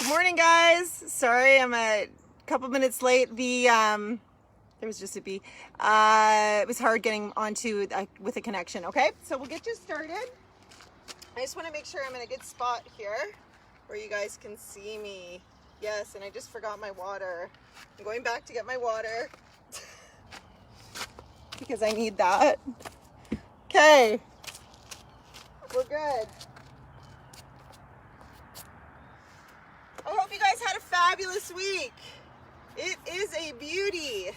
Good morning, guys. Sorry, I'm a couple minutes late. There was just a bee. It was hard getting onto with a connection. Okay, so we'll get you started. I just want to make sure I'm in a good spot here where you guys can see me. Yes, and I just forgot my water. I'm going back to get my water because I need that. Okay, we're good. I hope you guys had a fabulous week. It is a beauty.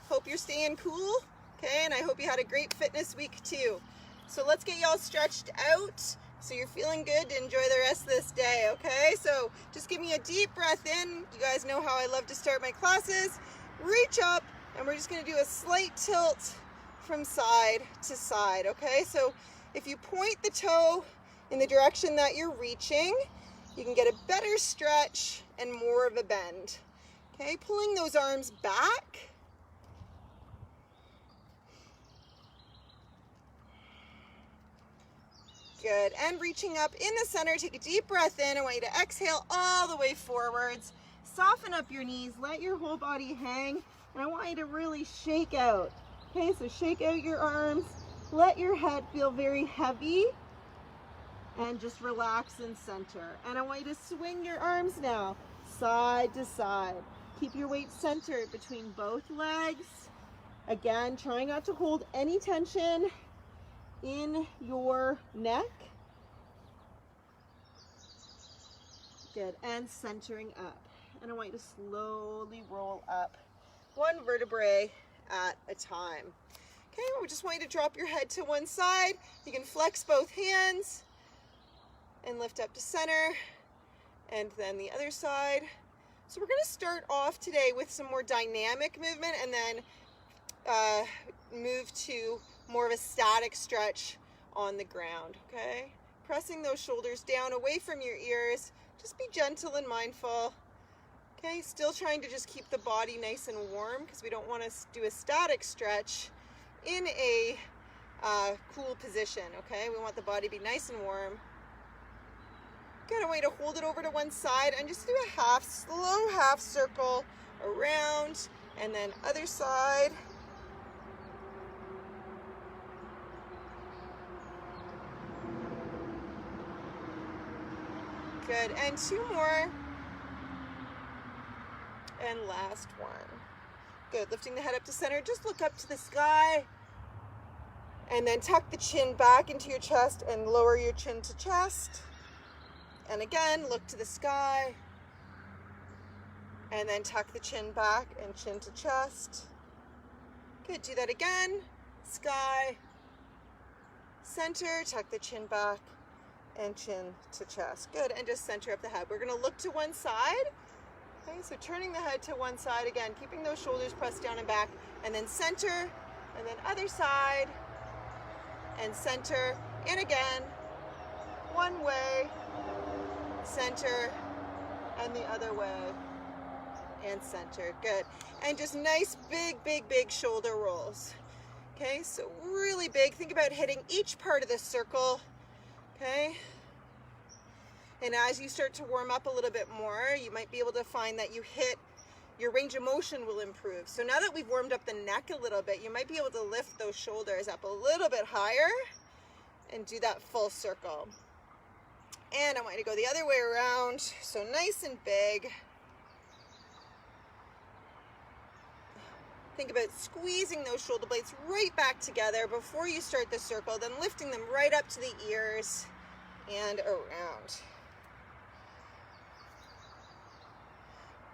Hope you're staying cool, okay? And I hope you had a great fitness week too. So let's get y'all stretched out so you're feeling good to enjoy the rest of this day, okay? So just give me a deep breath in. You guys know how I love to start my classes. Reach up, and we're just gonna do a slight tilt from side to side, okay? So if you point the toe in the direction that you're reaching, you can get a better stretch and more of a bend. Okay, pulling those arms back. Good, and reaching up in the center, take a deep breath in. I want you to exhale all the way forwards. Soften up your knees, let your whole body hang, and I want you to really shake out. Okay, so shake out your arms, let your head feel very heavy, and just relax and center. And I want you to swing your arms now, side to side. Keep your weight centered between both legs. Again, try not to hold any tension in your neck. Good, and centering up. And I want you to slowly roll up one vertebrae at a time. Okay, we just want you to drop your head to one side. You can flex both hands and lift up to center, and then the other side. So we're going to start off today with some more dynamic movement and then move to more of a static stretch on the ground, okay? Pressing those shoulders down away from your ears. Just be gentle and mindful. Okay, still trying to just keep the body nice and warm because we don't want to do a static stretch in a cool position, okay? We want the body to be nice and warm. Good, I want you to hold it over to one side and just do a slow half circle around, and then other side. Good, and two more. And last one. Good, lifting the head up to center, just look up to the sky. And then tuck the chin back into your chest and lower your chin to chest. And again, look to the sky, and then tuck the chin back and chin to chest. Good, do that again. Sky, center, tuck the chin back and chin to chest. Good, and just center up the head. We're gonna look to one side. Okay, so turning the head to one side again, keeping those shoulders pressed down and back, and then center, and then other side, and center, and again, one way, center, and the other way, and center. Good, and just nice big shoulder rolls. Okay, so really big. Think about hitting each part of the circle. Okay, and as you start to warm up a little bit more, you might be able to find that your range of motion will improve. So now that we've warmed up the neck a little bit, you might be able to lift those shoulders up a little bit higher and do that full circle. And I want you to go the other way around, so nice and big. Think about squeezing those shoulder blades right back together before you start the circle, then lifting them right up to the ears and around.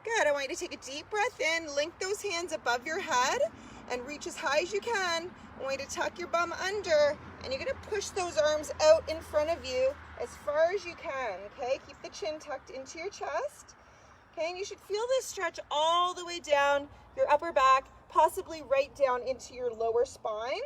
Good, I want you to take a deep breath in, link those hands above your head, and reach as high as you can. I want you to tuck your bum under, and you're gonna push those arms out in front of you as far as you can, okay? Keep the chin tucked into your chest, okay? And you should feel this stretch all the way down your upper back, possibly right down into your lower spine.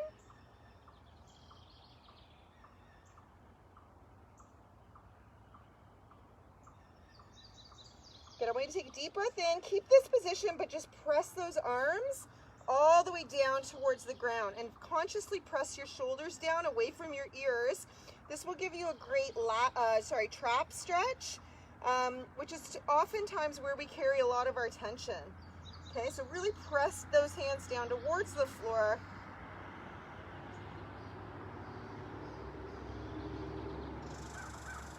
Good, I want you to take a deep breath in, keep this position, but just press those arms all the way down towards the ground, and consciously press your shoulders down away from your ears. This will give you a great trap stretch which is oftentimes where we carry a lot of our tension. Okay, so really press those hands down towards the floor.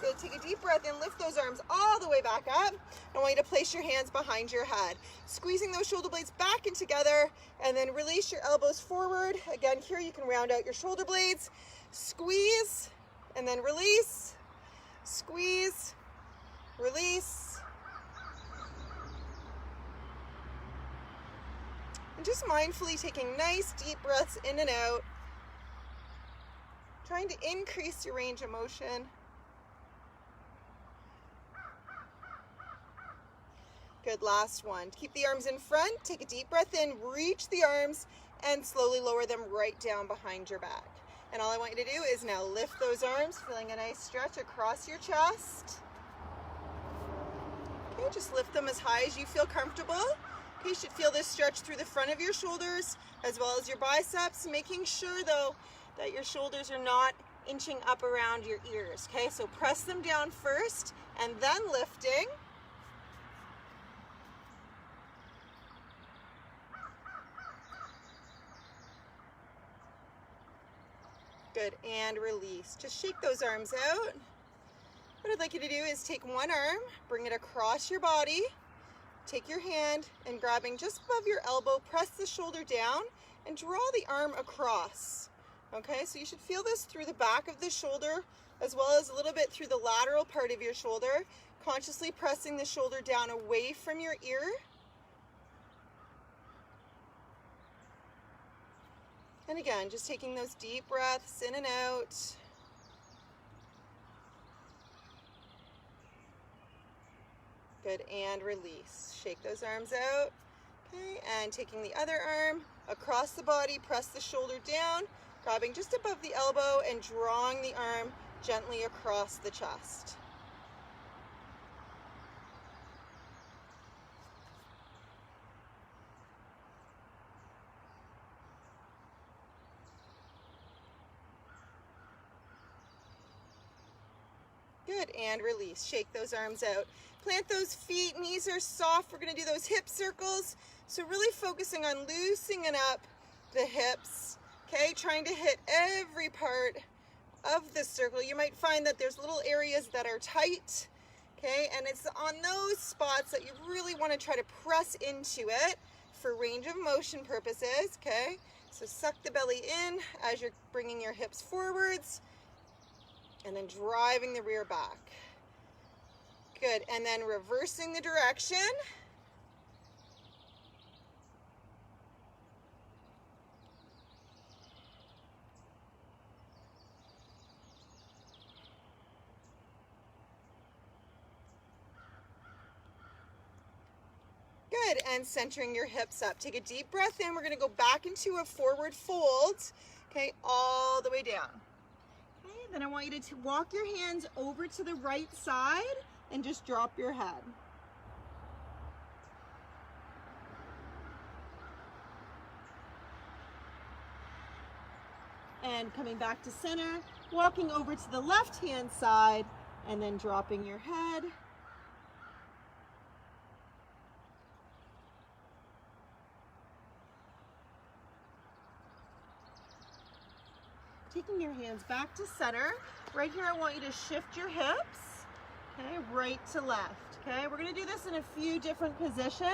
Good, take a deep breath in, lift those arms all the way back up. I want you to place your hands behind your head. Squeezing those shoulder blades back and together, and then release your elbows forward. Again, here you can round out your shoulder blades. Squeeze, and then release. Squeeze, release. And just mindfully taking nice deep breaths in and out. Trying to increase your range of motion. Good, last one. Keep the arms in front, take a deep breath in, reach the arms, and slowly lower them right down behind your back. And all I want you to do is now lift those arms, feeling a nice stretch across your chest. Okay, just lift them as high as you feel comfortable. Okay, you should feel this stretch through the front of your shoulders as well as your biceps, making sure though that your shoulders are not inching up around your ears. Okay, so press them down first and then lifting. Good, and release. Just shake those arms out. What I'd like you to do is take one arm, bring it across your body, take your hand and grabbing just above your elbow, press the shoulder down and draw the arm across. Okay, so you should feel this through the back of the shoulder as well as a little bit through the lateral part of your shoulder, consciously pressing the shoulder down away from your ear. And again, just taking those deep breaths in and out. Good, and release. Shake those arms out. Okay, and taking the other arm across the body, press the shoulder down, grabbing just above the elbow and drawing the arm gently across the chest. Good, and release. Shake those arms out. Plant those feet, knees are soft. We're gonna do those hip circles. So really focusing on loosening up the hips, okay? Trying to hit every part of the circle. You might find that there's little areas that are tight, okay? And it's on those spots that you really wanna try to press into it for range of motion purposes, okay? So suck the belly in as you're bringing your hips forwards, and then driving the rear back. Good, and then reversing the direction. Good, and centering your hips up. Take a deep breath in. We're gonna go back into a forward fold, okay, all the way down. Then I want you to walk your hands over to the right side and just drop your head. And coming back to center, walking over to the left-hand side and then dropping your head. Taking your hands back to center. Right here, I want you to shift your hips, okay, right to left, okay? We're gonna do this in a few different positions,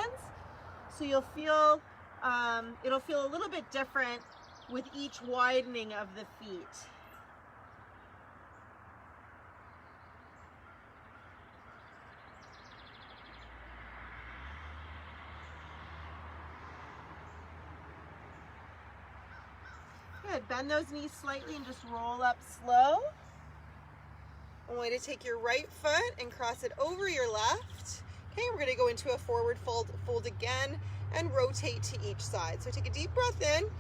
so you'll feel, it'll feel a little bit different with each widening of the feet. Good, bend those knees slightly and just roll up slow. I want you to take your right foot and cross it over your left. Okay, we're gonna go into a forward fold again and rotate to each side. So take a deep breath in,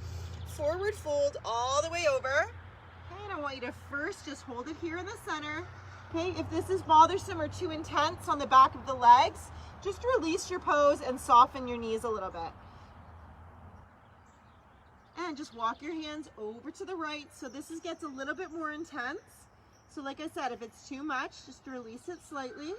forward fold all the way over. Okay, and I want you to first just hold it here in the center. Okay, if this is bothersome or too intense on the back of the legs, just release your pose and soften your knees a little bit. And just walk your hands over to the right. So this gets a little bit more intense. So like I said, if it's too much, just release it slightly.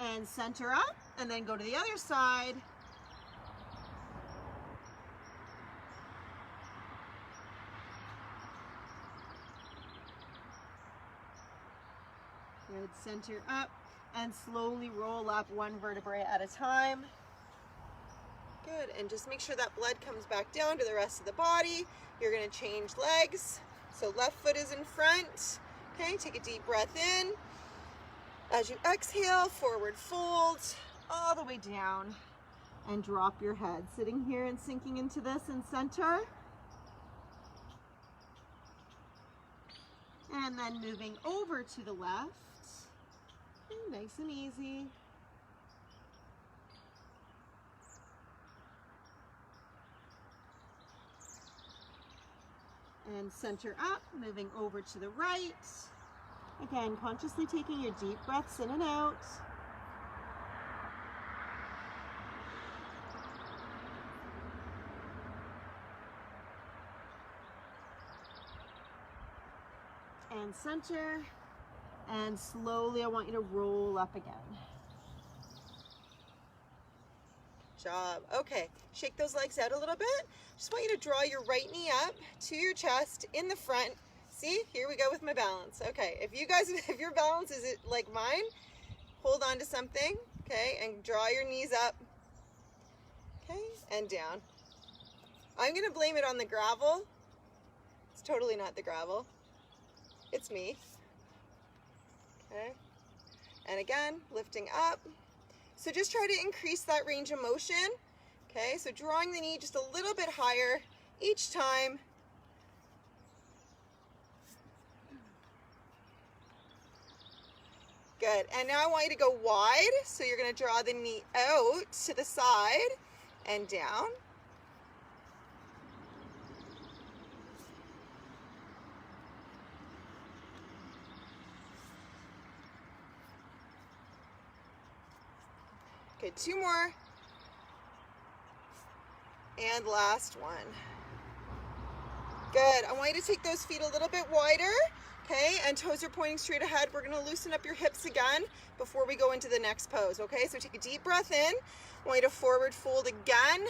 and center up, and then go to the other side. Good, center up and slowly roll up one vertebrae at a time. Good, and just make sure that blood comes back down to the rest of the body. You're gonna change legs. So left foot is in front. Okay, take a deep breath in. As you exhale, forward fold all the way down and drop your head. Sitting here and sinking into this in center. And then moving over to the left. Okay, nice and easy. And center up, moving over to the right. Again, consciously taking your deep breaths in and out. And center. And slowly, I want you to roll up again. Job. Okay, shake those legs out a little bit. Just want you to draw your right knee up to your chest in the front. See, here we go with my balance. Okay, if your balance is like mine, hold on to something, okay, and draw your knees up, okay, and down. I'm gonna blame it on the gravel. It's totally not the gravel. It's me. Okay, and again, lifting up. So just try to increase that range of motion. Okay, so drawing the knee just a little bit higher each time. Good, and now I want you to go wide. So you're gonna draw the knee out to the side and down. Okay, two more. And last one. Good, I want you to take those feet a little bit wider, okay? And toes are pointing straight ahead. We're gonna loosen up your hips again before we go into the next pose, okay? So take a deep breath in. I want you to forward fold again.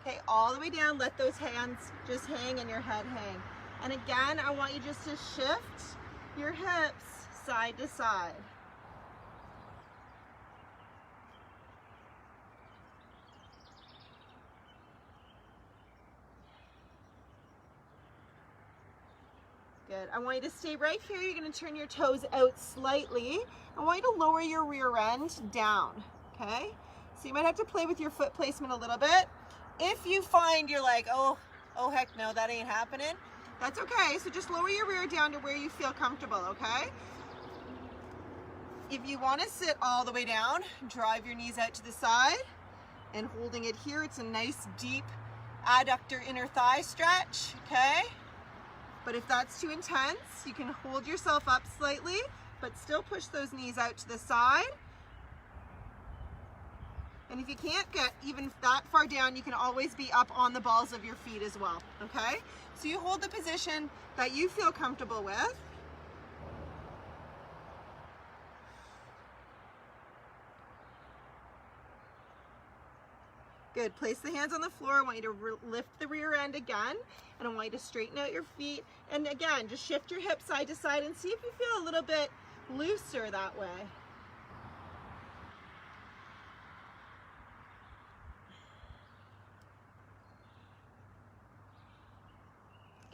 Okay, all the way down. Let those hands just hang and your head hang. And again, I want you just to shift your hips side to side. Good. I want you to stay right here. You're going to turn your toes out slightly. I want you to lower your rear end down, okay? So you might have to play with your foot placement a little bit. If you find you're like, oh heck no, that ain't happening, that's okay. So just lower your rear down to where you feel comfortable, okay? If you want to sit all the way down, drive your knees out to the side and holding it here. It's a nice deep adductor inner thigh stretch, okay? But if that's too intense, you can hold yourself up slightly, but still push those knees out to the side. And if you can't get even that far down, you can always be up on the balls of your feet as well, okay? So you hold the position that you feel comfortable with. Good, place the hands on the floor. I want you to lift the rear end again, and I want you to straighten out your feet. And again, just shift your hips side to side and see if you feel a little bit looser that way.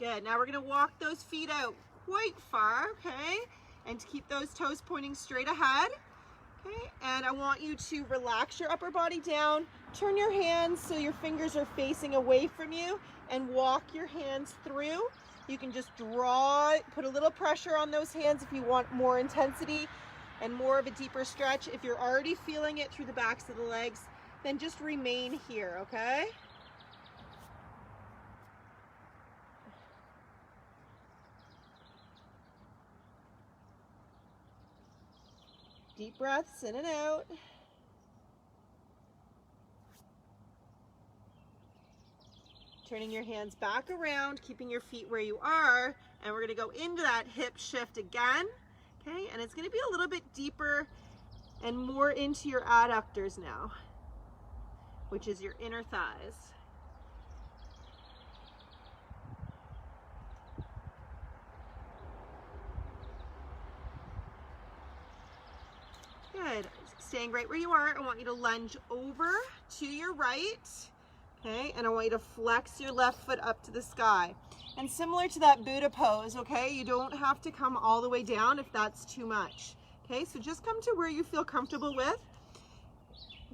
Good, now we're gonna walk those feet out quite far, okay? And to keep those toes pointing straight ahead. Okay, and I want you to relax your upper body down, turn your hands so your fingers are facing away from you, and walk your hands through. You can just draw, put a little pressure on those hands if you want more intensity and more of a deeper stretch. If you're already feeling it through the backs of the legs, then just remain here, okay? Deep breaths in and out. Turning your hands back around, keeping your feet where you are, and we're gonna go into that hip shift again, okay? And it's gonna be a little bit deeper and more into your adductors now, which is your inner thighs. Good. Staying right where you are, I want you to lunge over to your right, okay? And I want you to flex your left foot up to the sky. And similar to that Buddha pose, okay? You don't have to come all the way down if that's too much, okay? So just come to where you feel comfortable with.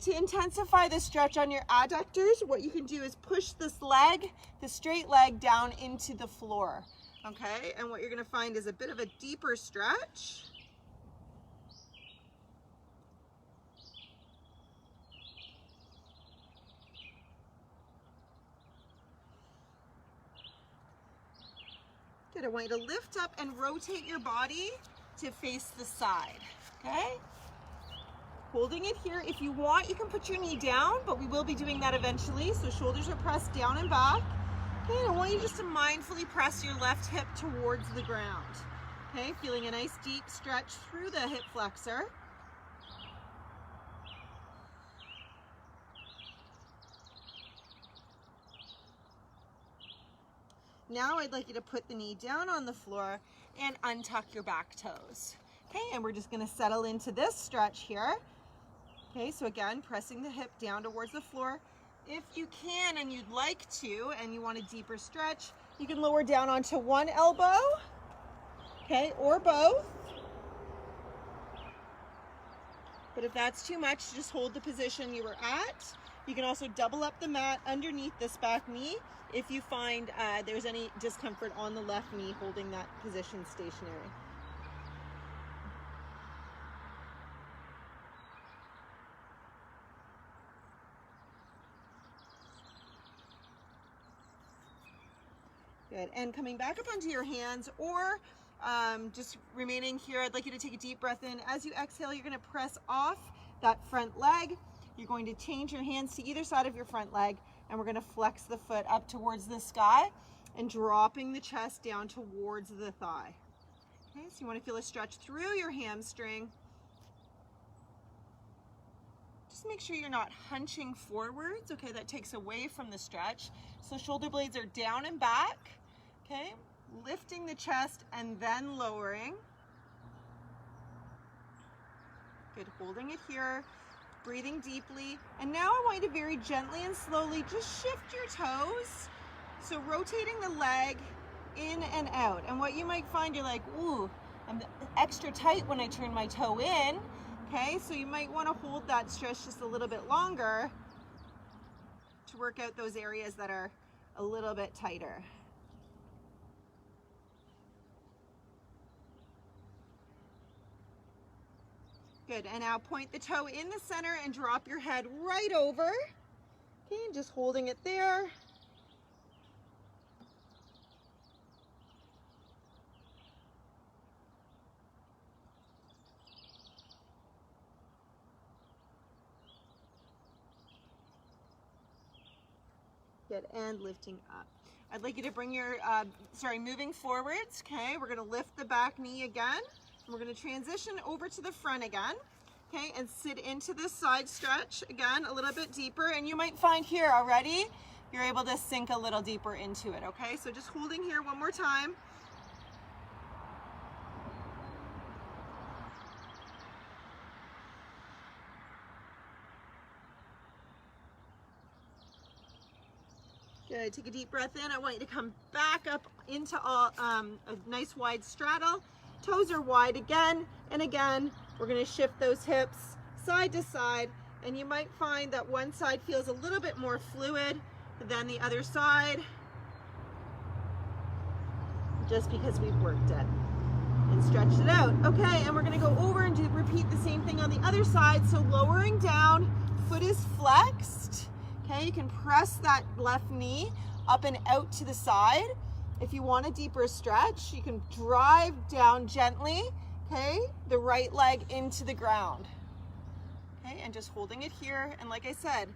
To intensify the stretch on your adductors, what you can do is push this leg, the straight leg, down into the floor, okay? And what you're gonna find is a bit of a deeper stretch. Good, I want you to lift up and rotate your body to face the side, okay? Holding it here. If you want, you can put your knee down, but we will be doing that eventually. So shoulders are pressed down and back. Okay, and I want you just to mindfully press your left hip towards the ground. Okay, feeling a nice deep stretch through the hip flexor. Now I'd like you to put the knee down on the floor and untuck your back toes. Okay, and we're just gonna settle into this stretch here. Okay, so again, pressing the hip down towards the floor. If you can and you'd like to, and you want a deeper stretch, you can lower down onto one elbow, okay, or both. But if that's too much, just hold the position you were at. You can also double up the mat underneath this back knee if you find there's any discomfort on the left knee holding that position stationary. Good, and coming back up onto your hands, or just remaining here, I'd like you to take a deep breath in. As you exhale, you're gonna press off that front leg. You're going to change your hands to either side of your front leg, and we're gonna flex the foot up towards the sky and dropping the chest down towards the thigh. Okay, so you wanna feel a stretch through your hamstring. Just make sure you're not hunching forwards, okay? That takes away from the stretch. So shoulder blades are down and back, okay? Lifting the chest and then lowering. Good, holding it here, breathing deeply. And now I want you to very gently and slowly just shift your toes. So rotating the leg in and out. And what you might find, you're like, ooh, I'm extra tight when I turn my toe in. Okay, so you might want to hold that stretch just a little bit longer to work out those areas that are a little bit tighter. Good, and now point the toe in the center and drop your head right over. Okay, and just holding it there. Good, and lifting up. I'd like you to bring your, moving forwards, okay? We're gonna lift the back knee again. We're gonna transition over to the front again, okay? And sit into this side stretch again, a little bit deeper. And you might find here already, you're able to sink a little deeper into it, okay? So just holding here one more time. Good, take a deep breath in. I want you to come back up into a nice wide straddle. Toes are wide again and again. We're gonna shift those hips side to side, and you might find that one side feels a little bit more fluid than the other side, just because we've worked it and stretched it out. Okay, and we're gonna go over and repeat the same thing on the other side. So lowering down, foot is flexed. Okay, you can press that left knee up and out to the side. If you want a deeper stretch, you can drive down gently, okay, the right leg into the ground. Okay, and just holding it here. And like I said,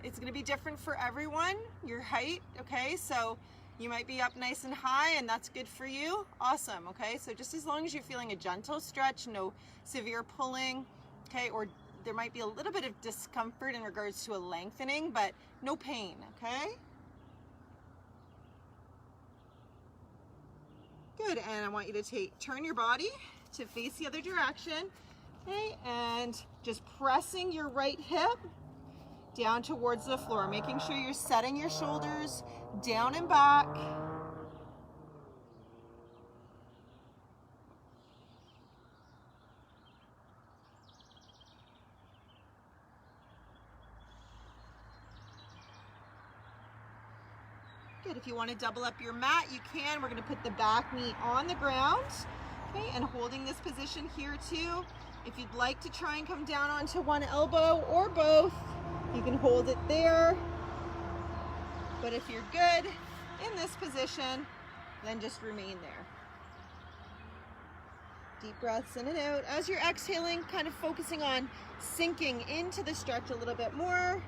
it's gonna be different for everyone, your height, okay? So you might be up nice and high, and that's good for you. Awesome, okay? So just as long as you're feeling a gentle stretch, no severe pulling, okay? Or there might be a little bit of discomfort in regards to a lengthening, but no pain, okay? Good, and I want you to turn your body to face the other direction, okay? And just pressing your right hip down towards the floor, making sure you're setting your shoulders down and back. Good. If you want to double up your mat, you can. We're going to put the back knee on the ground, okay, and holding this position here too. If you'd like to try and come down onto one elbow or both, you can hold it there. But if you're good in this position, then just remain there. Deep breaths in and out. As you're exhaling, kind of focusing on sinking into the stretch a little bit more.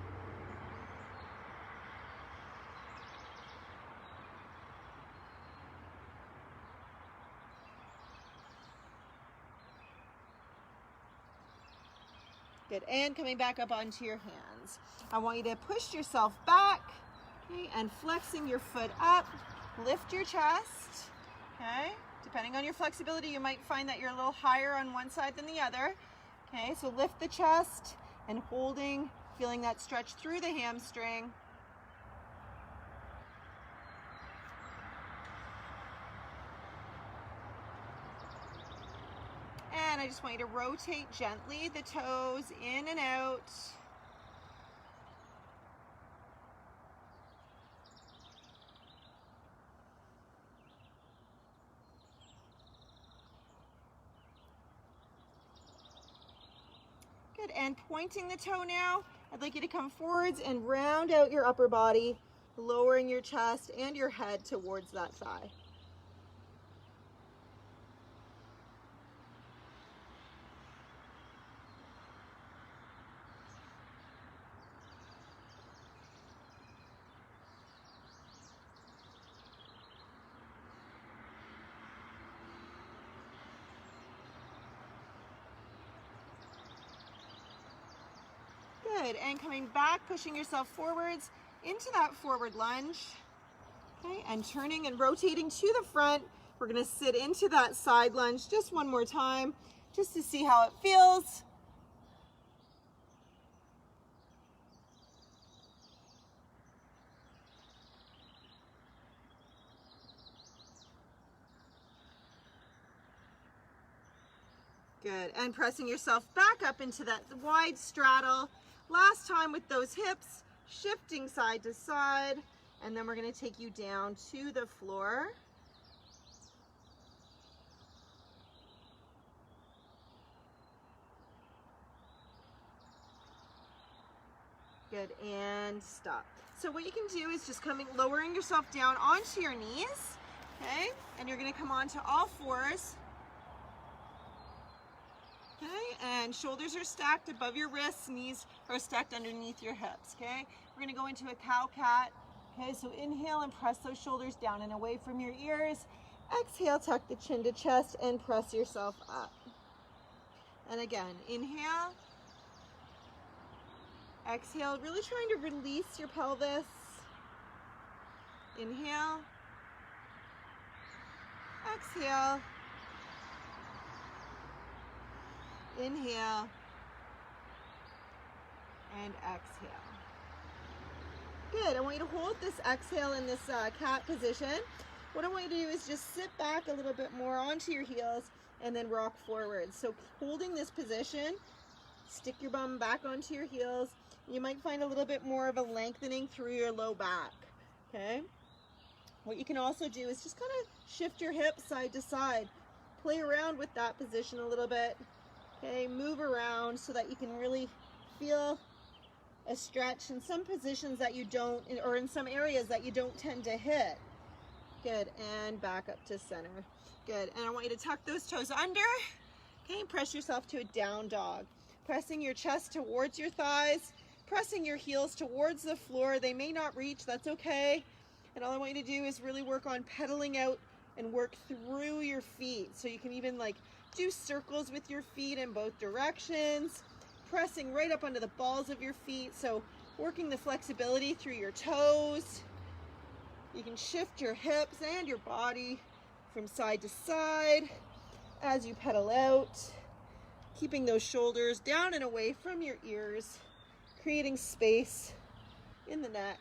Good, and coming back up onto your hands. I want you to push yourself back, okay, and flexing your foot up. Lift your chest, okay? Depending on your flexibility, you might find that you're a little higher on one side than the other. Okay, so lift the chest and holding, feeling that stretch through the hamstring. And I just want you to rotate gently the toes in and out. Good, and pointing the toe now, I'd like you to come forwards and round out your upper body, lowering your chest and your head towards that thigh. Good, and coming back, pushing yourself forwards into that forward lunge. Okay, and turning and rotating to the front. We're gonna sit into that side lunge just one more time, just to see how it feels. Good, and pressing yourself back up into that wide straddle. Last time with those hips, shifting side to side, and then we're going to take you down to the floor. Good, and stop. So what you can do is just lowering yourself down onto your knees, okay? And you're going to come onto all fours. Okay, and shoulders are stacked above your wrists, knees are stacked underneath your hips, okay? We're gonna go into a cow-cat, okay? So inhale and press those shoulders down and away from your ears. Exhale, tuck the chin to chest and press yourself up. And again, inhale. Exhale, really trying to release your pelvis. Inhale. Exhale. Inhale and exhale. Good, I want you to hold this exhale in this cat position. What I want you to do is just sit back a little bit more onto your heels and then rock forward. So holding this position, stick your bum back onto your heels. You might find a little bit more of a lengthening through your low back, okay? What you can also do is just kind of shift your hips side to side. Play around with that position a little bit. Okay, move around so that you can really feel a stretch in some positions that you don't, or in some areas that you don't tend to hit. Good, and back up to center. Good, and I want you to tuck those toes under. Okay, press yourself to a down dog. Pressing your chest towards your thighs, pressing your heels towards the floor. They may not reach, that's okay. And all I want you to do is really work on pedaling out and work through your feet. So you can even do circles with your feet in both directions. pressing right up onto the balls of your feet. So working the flexibility through your toes. You can shift your hips and your body from side to side as you pedal out, keeping those shoulders down and away from your ears, creating space in the neck.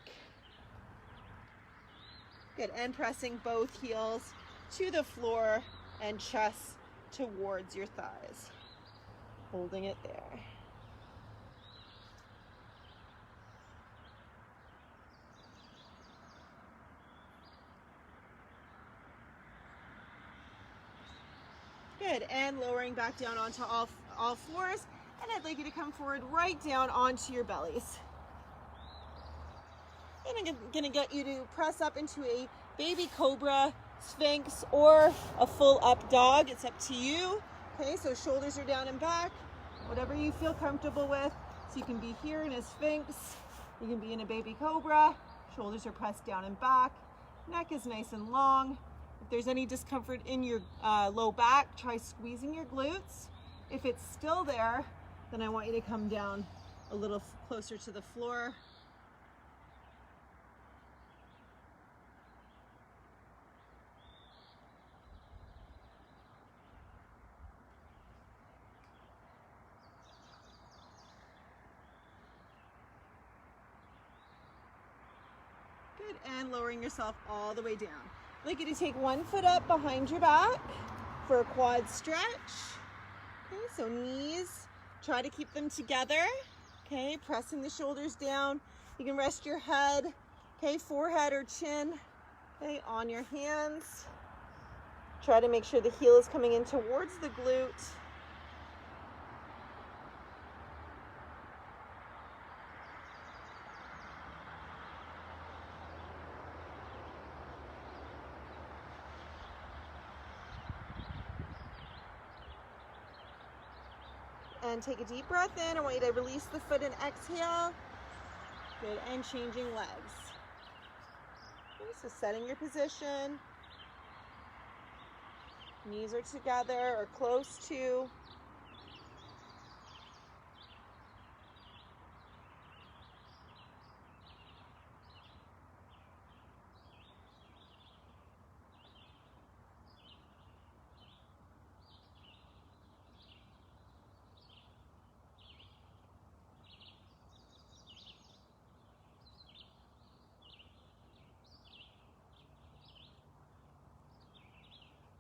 Good, and pressing both heels to the floor and chest towards your thighs. Holding it there. Good, and lowering back down onto all fours, and I'd like you to come forward right down onto your bellies. And I'm gonna get you to press up into a baby cobra, sphinx, or a full up dog. It's up to you. Okay, so shoulders are down and back, whatever you feel comfortable with. So you can be here in a sphinx, you can be in a baby cobra, shoulders are pressed down and back, neck is nice and long. If there's any discomfort in your low back, try squeezing your glutes. If it's still there, then I want you to come down a little closer to the floor. Good, and lowering yourself all the way down. I'd like you to take one foot up behind your back for a quad stretch. Okay, so knees, try to keep them together. Okay, pressing the shoulders down. You can rest your head, okay, forehead or chin, okay, on your hands. Try to make sure the heel is coming in towards the glute. And take a deep breath in. I want you to release the foot and exhale. Good, and changing legs. Okay, so setting your position. Knees are together or close to.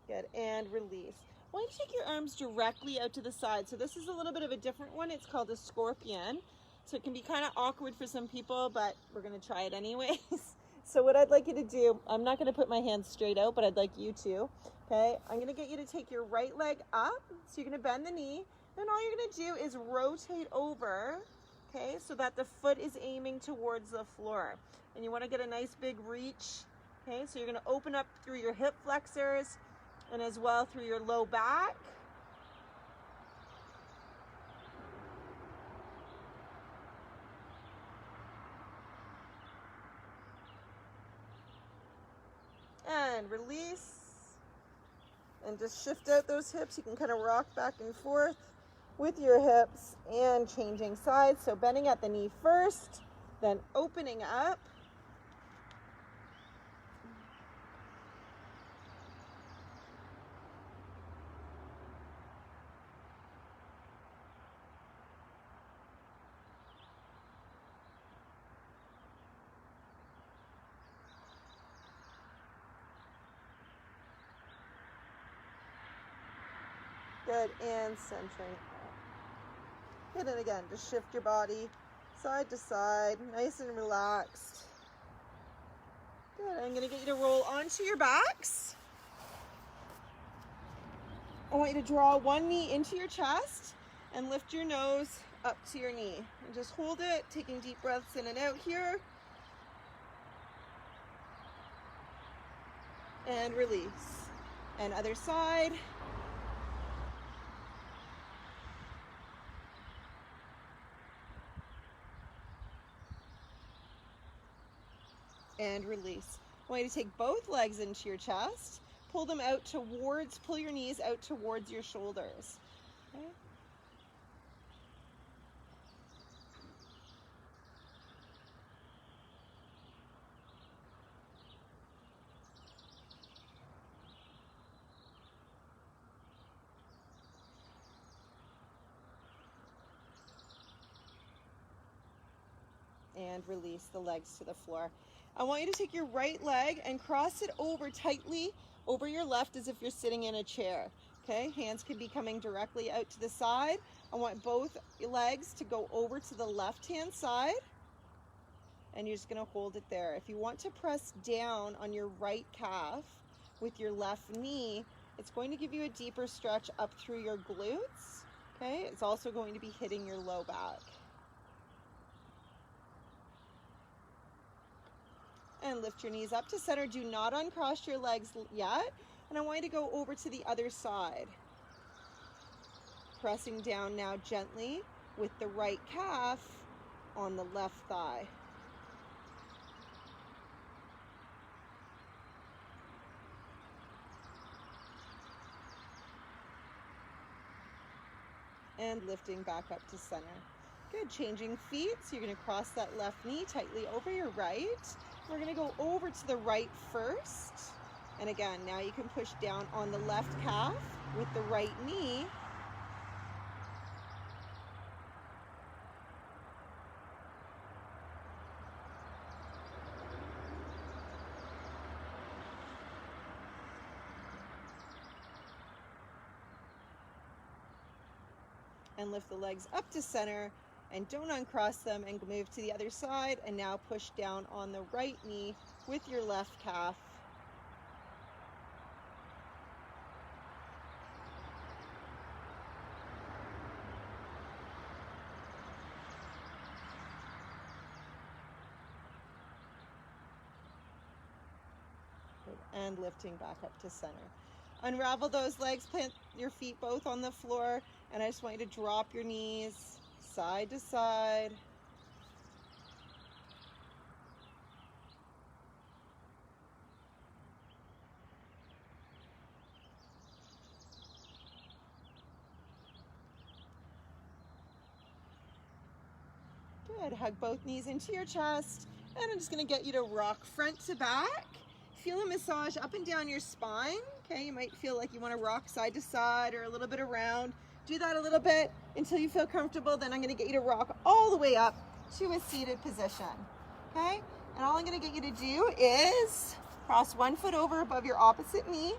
Good, and release. Why don't you take your arms directly out to the side? So this is a little bit of a different one. It's called a scorpion. So it can be kind of awkward for some people, but we're gonna try it anyways. So what I'd like you to do, I'm not gonna put my hands straight out, but I'd like you to, okay? I'm gonna get you to take your right leg up. So you're gonna bend the knee, and all you're gonna do is rotate over, okay? So that the foot is aiming towards the floor. And you wanna get a nice big reach, okay? So you're gonna open up through your hip flexors, and as well through your low back. And release. And just shift out those hips. You can kind of rock back and forth with your hips and changing sides. So bending at the knee first, then opening up. Good, and centering up. Good, and again, just shift your body side to side, nice and relaxed. Good, I'm gonna get you to roll onto your backs. I want you to draw one knee into your chest and lift your nose up to your knee. And just hold it, taking deep breaths in and out here. And release. And other side. And release. I want you to take both legs into your chest, pull them out towards, pull your knees out towards your shoulders. Okay? and release the legs to the floor. I want you to take your right leg and cross it over tightly over your left as if you're sitting in a chair. Okay, hands could be coming directly out to the side. I want both legs to go over to the left-hand side, and you're just going to hold it there. If you want to press down on your right calf with your left knee, it's going to give you a deeper stretch up through your glutes. Okay, it's also going to be hitting your low back. And lift your knees up to center. Do not uncross your legs yet. And I want you to go over to the other side. Pressing down now gently with the right calf on the left thigh. And lifting back up to center. Good, changing feet. So you're going to cross that left knee tightly over your right. We're going to go over to the right first. And again, now you can push down on the left calf with the right knee. And lift the legs up to center and don't uncross them, and move to the other side, and now push down on the right knee with your left calf. And lifting back up to center. Unravel those legs, plant your feet both on the floor, and I just want you to drop your knees side to side. Good. Hug both knees into your chest, and I'm just going to get you to rock front to back. Feel a massage up and down your spine. Okay, you might feel like you want to rock side to side or a little bit around. Do that a little bit until you feel comfortable. Then I'm going to get you to rock all the way up to a seated position. Okay, and all I'm going to get you to do is cross one foot over above your opposite knee.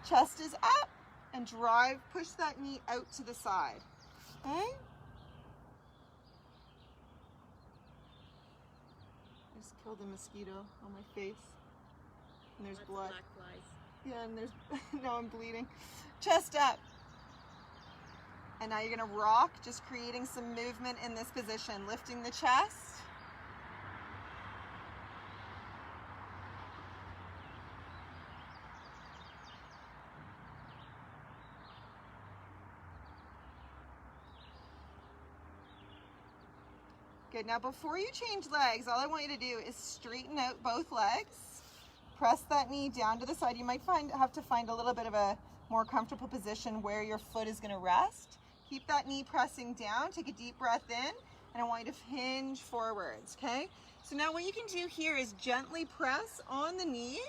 Chest is up, and push that knee out to the side. Okay. I just killed a mosquito on my face. And there's blood. Black flies. Yeah, and there's, now I'm bleeding. Chest up. And now you're gonna rock, just creating some movement in this position, lifting the chest. Good, now before you change legs, all I want you to do is straighten out both legs. Press that knee down to the side. You might have to find a little bit of a more comfortable position where your foot is going to rest. Keep that knee pressing down. Take a deep breath in, and I want you to hinge forwards, okay? So now what you can do here is gently press on the knee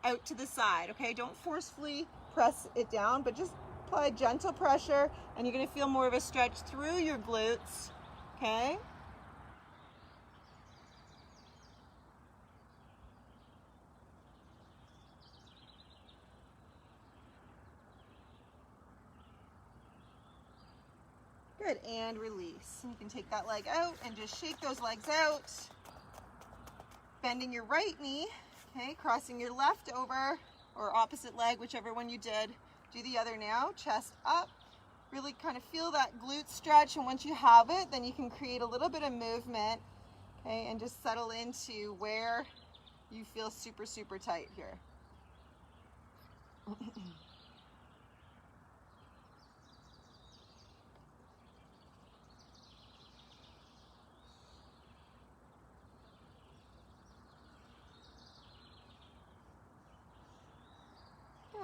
out to the side, okay? Don't forcefully press it down, but just apply gentle pressure, and you're going to feel more of a stretch through your glutes, okay? Good, and release. You can take that leg out and just shake those legs out. Bending your right knee, okay, crossing your left over, or opposite leg, whichever one you did. Do the other now, chest up. Really kind of feel that glute stretch, and once you have it, then you can create a little bit of movement, okay, and just settle into where you feel super, super tight here.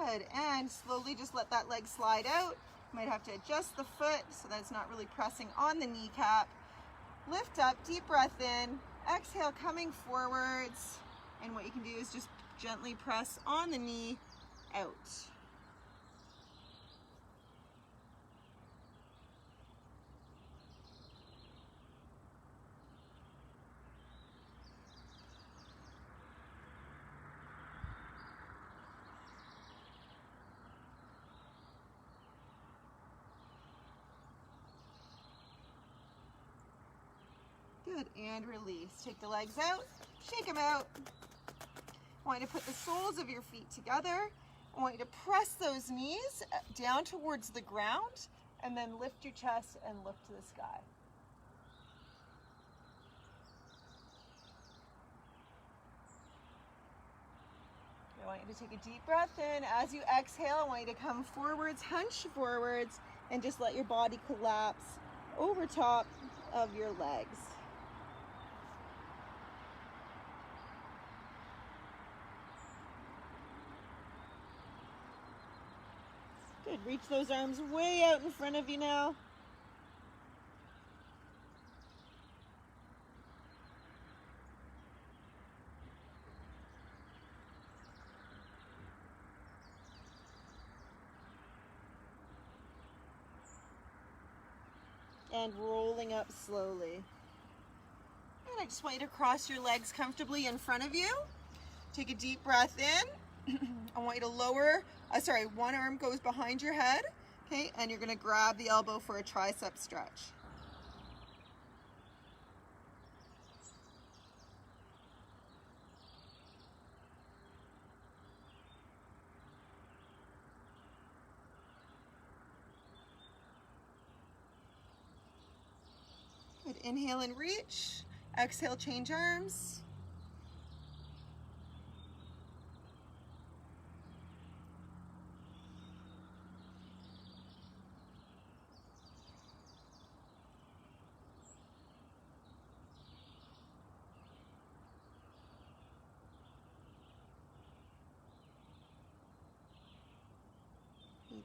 Good, and slowly just let that leg slide out. Might have to adjust the foot so that it's not really pressing on the kneecap. Lift up, deep breath in, exhale, coming forwards, and what you can do is just gently press on the knee out. Good, and release. Take the legs out, shake them out. I want you to put the soles of your feet together. I want you to press those knees down towards the ground and then lift your chest and look to the sky. I want you to take a deep breath in. As you exhale, I want you to come forwards, hunch forwards, and just let your body collapse over top of your legs. Good, reach those arms way out in front of you now. And rolling up slowly. And I just want you to cross your legs comfortably in front of you. Take a deep breath in. I want you to lower, one arm goes behind your head, okay, and you're gonna grab the elbow for a tricep stretch. Good, inhale and reach. Exhale, change arms.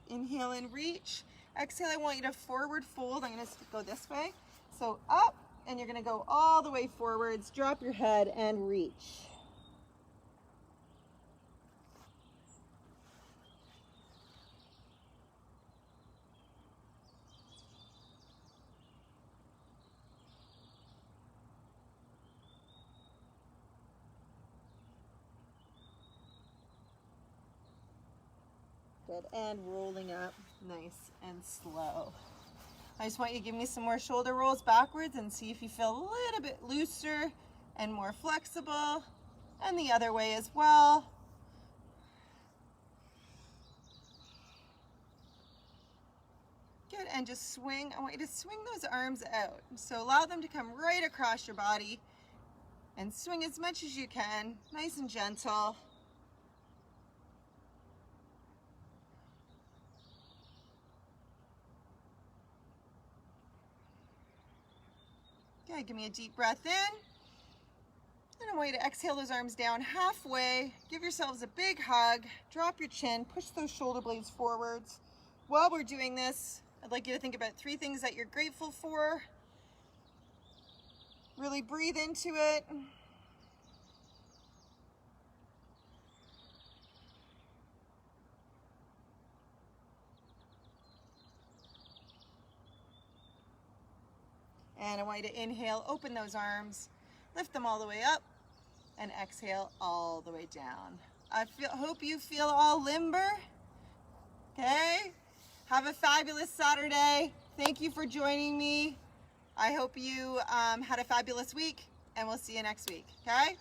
Inhale and reach. Exhale, I want you to forward fold. I'm going to go this way. So up, and you're going to go all the way forwards. Drop your head and reach. Good, and rolling up nice and slow. I just want you to give me some more shoulder rolls backwards and see if you feel a little bit looser and more flexible, and the other way as well. Good, and just swing. I want you to swing those arms out. So allow them to come right across your body and swing as much as you can, nice and gentle. Okay, give me a deep breath in. And I want you to exhale those arms down halfway. Give yourselves a big hug. Drop your chin. Push those shoulder blades forwards. While we're doing this, I'd like you to think about 3 things that you're grateful for. Really breathe into it. And I want you to inhale, open those arms, lift them all the way up, and exhale all the way down. I hope you feel all limber. Okay? Have a fabulous Saturday. Thank you for joining me. I hope you had a fabulous week, and we'll see you next week. Okay?